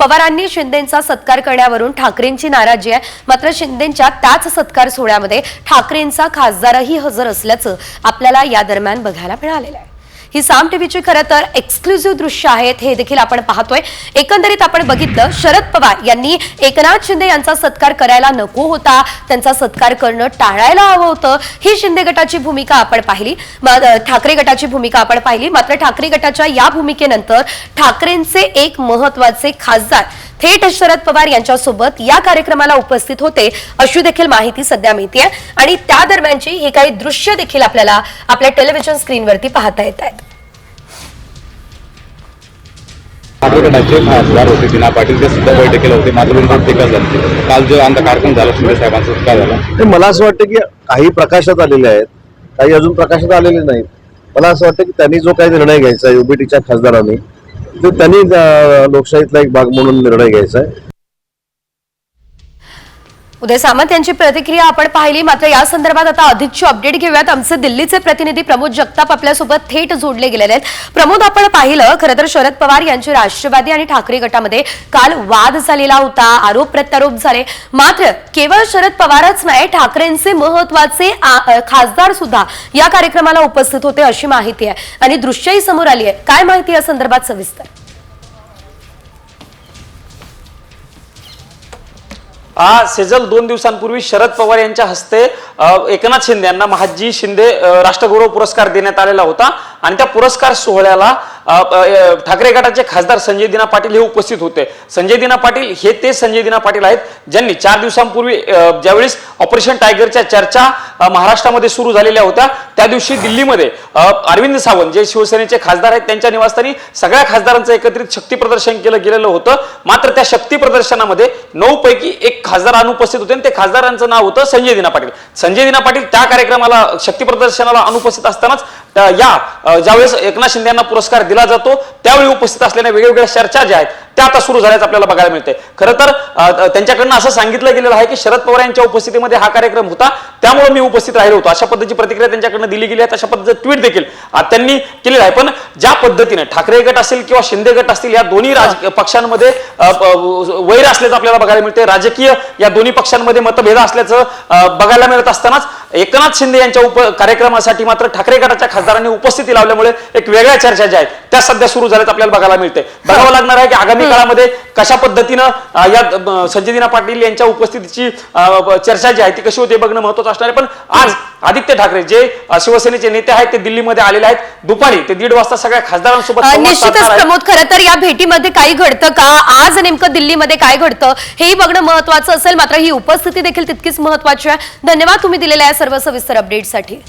पवारांनी शिंदेंचा सत्कार करण्यावरून ठाकरेंची नाराजी आहे। मात्र शिंदेंच्या त्याच सत्कार सोहळ्यामध्ये ठाकरेंचा खासदारही हजर असल्याचं आपल्याला या दरम्यान बघायला मिळालेलं आहे। ही साम टीव्हीची खरं तर एक्सक्लुझिव्ह दृश्य आहेत, हे देखील आपण पाहतोय। एकंदरीत आपण बघितलं, शरद पवार यांनी एकनाथ शिंदे यांचा सत्कार करायला नको होता, त्यांचा सत्कार करणं टाळायला हवं होतं। ही शिंदे गटाची भूमिका आपण पाहिली, ठाकरे गटाची भूमिका आपण पाहिली। मात्र ठाकरे गटाच्या या भूमिकेनंतर ठाकरेंचे एक महत्त्वाचे खासदार थेट शरद पवार यांच्यासोबत या कार्यक्रमाला उपस्थित होते, अशी देखील माहिती सध्या मिळते आणि त्या दरम्यानची ही काही दृश्य देखील आपल्याला आपल्या टेलिव्हिजन स्क्रीनवरती पाहता येत आहेत। गटाचे खासदार होते दिना पाटील, ते सुद्धा बैठकीला होते, मात्र टीका झाली। काल जो आमचा कार्यक्रम झाला शिंदे साहेबांचा सत्कार झाला, मला असं वाटतं की काही प्रकाशात आलेले आहेत, काही अजून प्रकाशात आलेले नाहीत। मला असं वाटतं की त्यांनी जो काही निर्णय घ्यायचा आहे युबीटीच्या खासदारांनी, तो त्यांनी लोकशाहीतला एक भाग म्हणून निर्णय घ्यायचा आहे। उदय सामंत यांची प्रतिक्रिया आपण पाहिली। मात्र या संदर्भात आता अधिकची अपडेट घेऊयात। आमचे दिल्लीचे प्रतिनिधी प्रमोद जगताप आपल्यासोबत थेट जोडले गेलेले आहेत। प्रमोद, आपण पाहिलं खरं तर शरद पवार यांची राष्ट्रवादी आणि ठाकरे गटामध्ये काल वाद झालेला होता, आरोप प्रत्यारोप झाले। मात्र केवळ शरद पवारच नाही, ठाकरेंचे महत्त्वाचे खासदार सुद्धा या कार्यक्रमाला उपस्थित होते, अशी माहिती आहे आणि दृश्यही समोर आली आहे। काय माहिती या संदर्भात सविस्तर? सेजल, 2 दिवसांपूर्वी शरद पवार यांच्या हस्ते एकनाथ शिंदे यांना महाजी शिंदे राष्ट्रगौरव पुरस्कार देण्यात आलेला होता आणि त्या पुरस्कार सोहळ्याला ठाकरे गटाचे खासदार संजय दिना पाटील हे उपस्थित होते। संजय दिना पाटील हे ते संजय दिना पाटील आहेत ज्यांनी 4 दिवसांपूर्वी ज्यावेळेस ऑपरेशन टायगरच्या चर्चा महाराष्ट्रामध्ये सुरू झालेल्या होत्या, त्या दिवशी दिल्लीमध्ये अरविंद सावंत जे शिवसेनेचे खासदार आहेत त्यांच्या निवासस्थानी सगळ्या खासदारांचं एकत्रित शक्ती प्रदर्शन केलं गेलेलं होतं। मात्र त्या शक्ती प्रदर्शनामध्ये 9 पैकी 1 खासदार अनुपस्थित होते आणि ते खासदारांचं नाव होतं संजय दिना पाटील। संजय दिना पाटील त्या कार्यक्रमाला शक्ती प्रदर्शनाला अनुपस्थित असतानाच ज्यावेळेस एकनाथ शिंदे यांना पुरस्कार दिला जातो त्यावेळी उपस्थित असलेल्या वेगवेगळ्या चर्चा ज्या आहेत त्या आता सुरू झाल्याचं आपल्याला बघायला मिळते। खरं तर त्यांच्याकडनं असं सांगितलं गेलेलं आहे की शरद पवार यांच्या उपस्थितीमध्ये हा कार्यक्रम होता, त्यामुळे मी उपस्थित राहिलो होतो, अशा पद्धतीची प्रतिक्रिया त्यांच्याकडनं दिली गेली आहे। अशा पद्धतीचं ट्विट देखील त्यांनी केलेलं आहे। पण ज्या पद्धतीने ठाकरे गट असेल किंवा शिंदे गट असतील, या दोन्ही पक्षांमध्ये वैर असल्याचं आपल्याला बघायला मिळते, राजकीय या दोन्ही पक्षांमध्ये मतभेद असल्याचं बघायला मिळत असतानाच एकनाथ शिंदे यांच्या कार्यक्रमासाठी मात्र ठाकरे गटाच्या खासदारांनी उपस्थिती लावल्यामुळे एक वेगळ्या चर्चा ज्या आहेत त्या सध्या सुरू झाल्यात आपल्याला बघायला मिळते। बघावं लागणार आहे की आगामी काळामध्ये कशा पद्धतीनं या संजय दिना पाटील यांच्या उपस्थितीची चर्चा जी आहे ती कशी होते बघणं महत्त्वाचं असणार आहे। पण आज आदित्य ठाकरे जे शिवसेनेचे नेते आहेत ते दिल्लीमध्ये आलेले आहेत, दुपारी ते 1:30 वाजता सगळ्या खासदारांसोबत निश्चितच प्रमोद, खरं तर या भेटीमध्ये काही घडतं का, आज नेमकं दिल्लीमध्ये काय घडतं हेही बघणं महत्त्वाचं असेल। मात्र ही उपस्थिती देखील तितकीच महत्त्वाची आहे। धन्यवाद तुम्ही दिलेल्या या सर्व सविस्तर अपडेटसाठी।